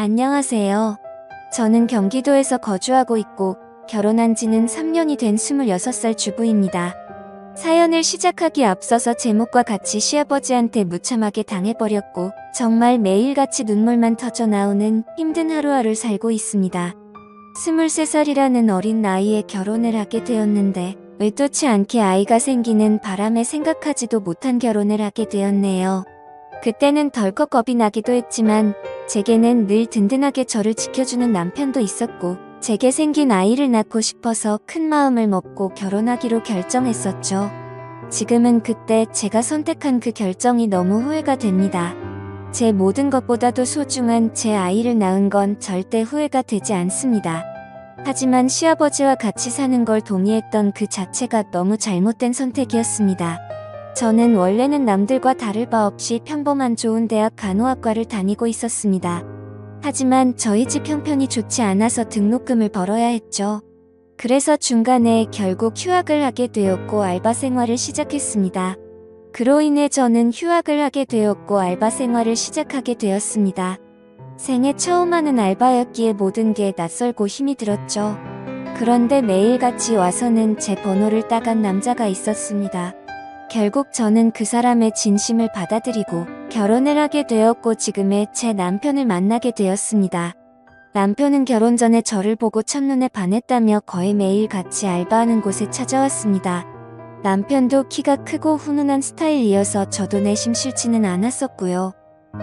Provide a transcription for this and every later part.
안녕하세요. 저는 경기도에서 거주하고 있고 결혼한 지는 3년이 된 26살 주부입니다. 사연을 시작하기 앞서서 제목과 같이 시아버지한테 무참하게 당해버렸고 정말 매일같이 눈물만 터져 나오는 힘든 하루하루를 살고 있습니다. 23살이라는 어린 나이에 결혼을 하게 되었는데 의도치 않게 아이가 생기는 바람에 생각하지도 못한 결혼을 하게 되었네요. 그때는 덜컥 겁이 나기도 했지만 제게는 늘 든든하게 저를 지켜주는 남편도 있었고 제게 생긴 아이를 낳고 싶어서 큰 마음을 먹고 결혼하기로 결정했었죠. 지금은 그때 제가 선택한 그 결정이 너무 후회가 됩니다. 제 모든 것보다도 소중한 제 아이를 낳은 건 절대 후회가 되지 않습니다. 하지만 시아버지와 같이 사는 걸 동의했던 그 자체가 너무 잘못된 선택이었습니다. 저는 원래는 남들과 다를 바 없이 평범한 좋은 대학 간호학과를 다니고 있었습니다. 하지만 저희 집 형편이 좋지 않아서 등록금을 벌어야 했죠. 그래서 중간에 결국 휴학을 하게 되었고 알바 생활을 시작했습니다. 그로 인해 저는 휴학을 하게 되었고 알바 생활을 시작하게 되었습니다. 생애 처음 하는 알바였기에 모든 게 낯설고 힘이 들었죠. 그런데 매일같이 와서는 제 번호를 따간 남자가 있었습니다. 결국 저는 그 사람의 진심을 받아들이고 결혼을 하게 되었고 지금의 제 남편을 만나게 되었습니다. 남편은 결혼 전에 저를 보고 첫눈에 반했다며 거의 매일 같이 알바하는 곳에 찾아왔습니다. 남편도 키가 크고 훈훈한 스타일이어서 저도 내심 싫지는 않았었고요.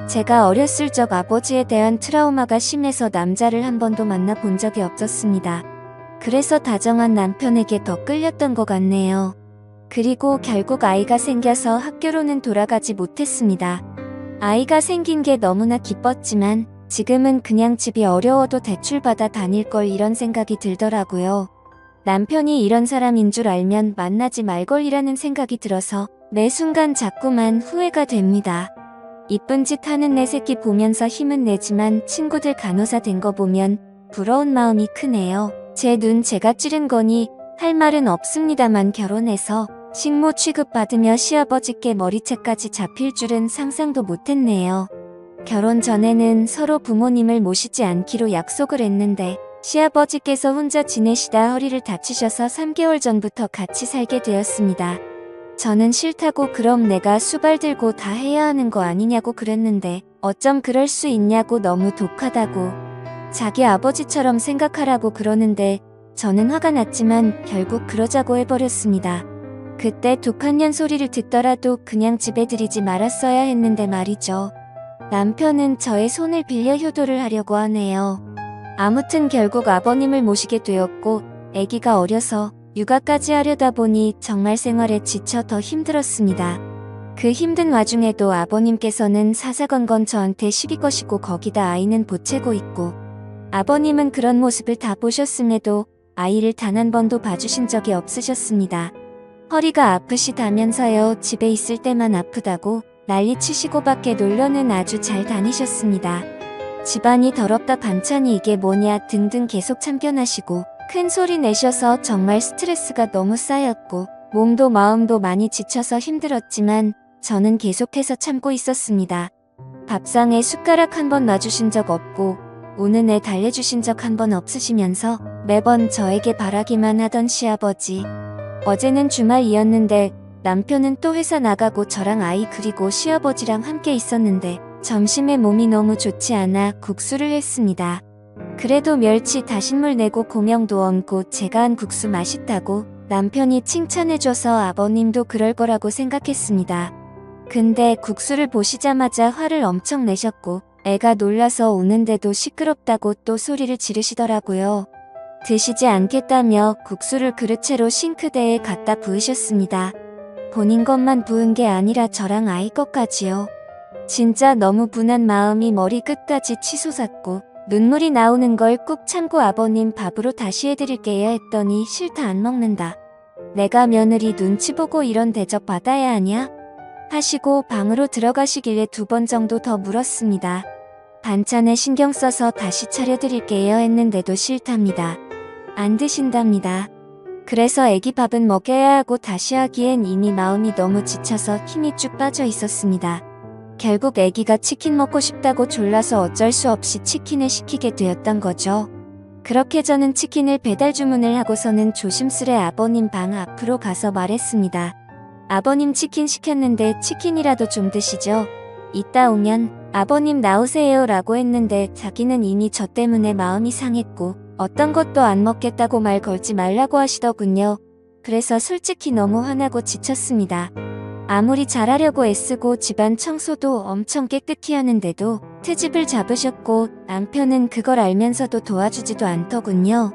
제가 어렸을 적 아버지에 대한 트라우마가 심해서 남자를 한 번도 만나본 적이 없었습니다. 그래서 다정한 남편에게 더 끌렸던 것 같네요. 그리고 결국 아이가 생겨서 학교로는 돌아가지 못했습니다. 아이가 생긴 게 너무나 기뻤지만 지금은 그냥 집이 어려워도 대출받아 다닐 걸 이런 생각이 들더라고요. 남편이 이런 사람인 줄 알면 만나지 말걸이라는 생각이 들어서 매 순간 자꾸만 후회가 됩니다. 이쁜 짓 하는 내 새끼 보면서 힘은 내지만 친구들 간호사 된 거 보면 부러운 마음이 크네요. 제 눈 제가 찌른 거니 할 말은 없습니다만 결혼해서 식모 취급받으며 시아버지께 머리채까지 잡힐 줄은 상상도 못했네요. 결혼 전에는 서로 부모님을 모시지 않기로 약속을 했는데 시아버지께서 혼자 지내시다 허리를 다치셔서 3개월 전부터 같이 살게 되었습니다. 저는 싫다고 그럼 내가 수발 들고 다 해야 하는 거 아니냐고 그랬는데 어쩜 그럴 수 있냐고 너무 독하다고 자기 아버지처럼 생각하라고 그러는데 저는 화가 났지만 결국 그러자고 해버렸습니다. 그때 독한 년 소리를 듣더라도 그냥 집에 들이지 말았어야 했는데 말이죠. 남편은 저의 손을 빌려 효도를 하려고 하네요. 아무튼 결국 아버님을 모시게 되었고 아기가 어려서 육아까지 하려다 보니 정말 생활에 지쳐 더 힘들었습니다. 그 힘든 와중에도 아버님께서는 사사건건 저한테 시비 거시고 거기다 아이는 보채고 있고 아버님은 그런 모습을 다 보셨음에도 아이를 단 한 번도 봐주신 적이 없으셨습니다. 허리가 아프시다면서요. 집에 있을 때만 아프다고 난리치시고 밖에 놀러는 아주 잘 다니셨습니다. 집안이 더럽다 반찬이 이게 뭐냐 등등 계속 참견하시고 큰 소리 내셔서 정말 스트레스가 너무 쌓였고 몸도 마음도 많이 지쳐서 힘들었지만 저는 계속해서 참고 있었습니다. 밥상에 숟가락 한 번 놔주신 적 없고 우는 애 달래주신 적 한 번 없으시면서 매번 저에게 바라기만 하던 시아버지. 어제는 주말이었는데 남편은 또 회사 나가고 저랑 아이 그리고 시아버지랑 함께 있었는데 점심에 몸이 너무 좋지 않아 국수를 했습니다. 그래도 멸치 다신물 내고 고명도 얹고 제가 한 국수 맛있다고 남편이 칭찬해줘서 아버님도 그럴 거라고 생각했습니다. 근데 국수를 보시자마자 화를 엄청 내셨고 애가 놀라서 우는데도 시끄럽다고 또 소리를 지르시더라고요. 드시지 않겠다며 국수를 그릇채로 싱크대에 갖다 부으셨습니다. 본인 것만 부은 게 아니라 저랑 아이 것까지요. 진짜 너무 분한 마음이 머리 끝까지 치솟았고 눈물이 나오는 걸 꾹 참고 아버님 밥으로 다시 해드릴게요 했더니 싫다 안 먹는다. 내가 며느리 눈치 보고 이런 대접 받아야 하냐? 하시고 방으로 들어가시길래 2번 정도 더 물었습니다. 반찬에 신경 써서 다시 차려드릴게요 했는데도 싫답니다. 안 드신답니다. 그래서 애기 밥은 먹여야 하고 다시 하기엔 이미 마음이 너무 지쳐서 힘이 쭉 빠져 있었습니다. 결국 아기가 치킨 먹고 싶다고 졸라서 어쩔 수 없이 치킨을 시키게 되었던 거죠. 그렇게 저는 치킨을 배달 주문을 하고서는 조심스레 아버님 방 앞으로 가서 말했습니다. 아버님 치킨 시켰는데 치킨이라도 좀 드시죠. 이따 오면 아버님 나오세요 라고 했는데 자기는 이미 저 때문에 마음이 상했고 어떤 것도 안 먹겠다고 말 걸지 말라고 하시더군요. 그래서 솔직히 너무 화나고 지쳤습니다. 아무리 잘하려고 애쓰고 집안 청소도 엄청 깨끗이 하는데도 트집을 잡으셨고 남편은 그걸 알면서도 도와주지도 않더군요.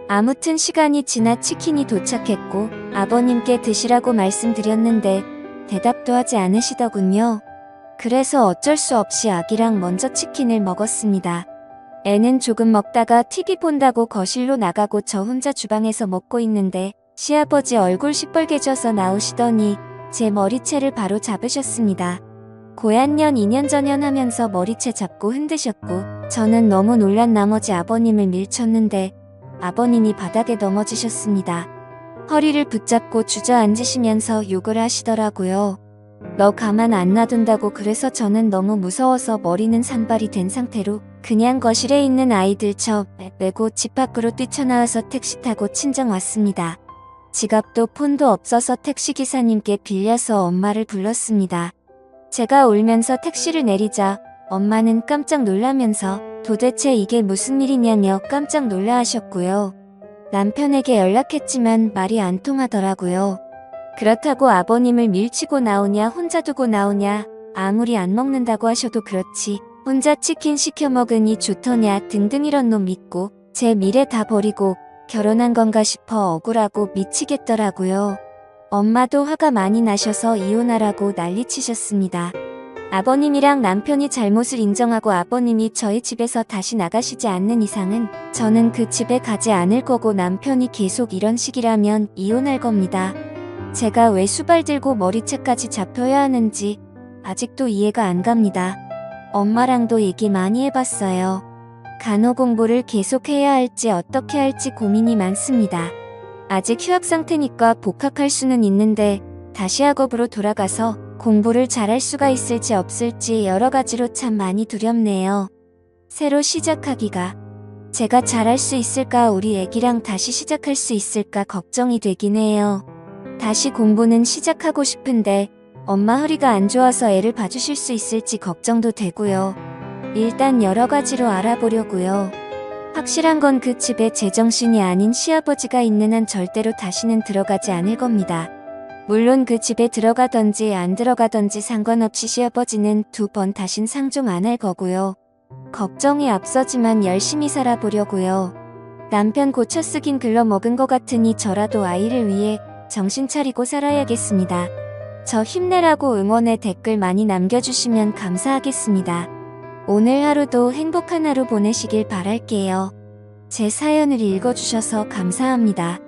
아무튼 시간이 지나 치킨이 도착했고 아버님께 드시라고 말씀드렸는데 대답도 하지 않으시더군요. 그래서 어쩔 수 없이 아기랑 먼저 치킨을 먹었습니다. 애는 조금 먹다가 TV 본다고 거실로 나가고 저 혼자 주방에서 먹고 있는데 시아버지 얼굴 시뻘개져서 나오시더니 제 머리채를 바로 잡으셨습니다. 고얀년 2년 전년 하면서 머리채 잡고 흔드셨고 저는 너무 놀란 나머지 아버님을 밀쳤는데 아버님이 바닥에 넘어지셨습니다. 허리를 붙잡고 주저앉으시면서 욕을 하시더라고요. 너 가만 안 놔둔다고. 그래서 저는 너무 무서워서 머리는 산발이 된 상태로 그냥 거실에 있는 아이들처럼 메고 집 밖으로 뛰쳐나와서 택시 타고 친정 왔습니다. 지갑도 폰도 없어서 택시기사님께 빌려서 엄마를 불렀습니다. 제가 울면서 택시를 내리자 엄마는 깜짝 놀라면서 도대체 이게 무슨 일이냐며 깜짝 놀라 하셨고요. 남편에게 연락했지만 말이 안 통하더라고요. 그렇다고 아버님을 밀치고 나오냐 혼자 두고 나오냐 아무리 안 먹는다고 하셔도 그렇지 혼자 치킨 시켜 먹으니 좋더냐 등등 이런 놈 믿고 제 미래 다 버리고 결혼한 건가 싶어 억울하고 미치겠더라고요. 엄마도 화가 많이 나셔서 이혼하라고 난리치셨습니다. 아버님이랑 남편이 잘못을 인정하고 아버님이 저희 집에서 다시 나가시지 않는 이상은 저는 그 집에 가지 않을 거고 남편이 계속 이런 식이라면 이혼할 겁니다. 제가 왜 수발 들고 머리채까지 잡혀야 하는지 아직도 이해가 안 갑니다. 엄마랑도 얘기 많이 해봤어요. 간호 공부를 계속해야 할지 어떻게 할지 고민이 많습니다. 아직 휴학 상태니까 복학할 수는 있는데 다시 학업으로 돌아가서 공부를 잘할 수가 있을지 없을지 여러 가지로 참 많이 두렵네요. 새로 시작하기가 제가 잘할 수 있을까 우리 애기랑 다시 시작할 수 있을까 걱정이 되긴 해요. 다시 공부는 시작하고 싶은데 엄마 허리가 안 좋아서 애를 봐주실 수 있을지 걱정도 되고요. 일단 여러 가지로 알아보려고요. 확실한 건 그 집에 제정신이 아닌 시아버지가 있는 한 절대로 다시는 들어가지 않을 겁니다. 물론 그 집에 들어가던지 안 들어가던지 상관없이 시아버지는 2번 다신 상종 안 할 거고요. 걱정이 앞서지만 열심히 살아보려고요. 남편 고쳐 쓰긴 글러먹은 것 같으니 저라도 아이를 위해 정신 차리고 살아야겠습니다. 저 힘내라고 응원의 댓글 많이 남겨주시면 감사하겠습니다. 오늘 하루도 행복한 하루 보내시길 바랄게요. 제 사연을 읽어주셔서 감사합니다.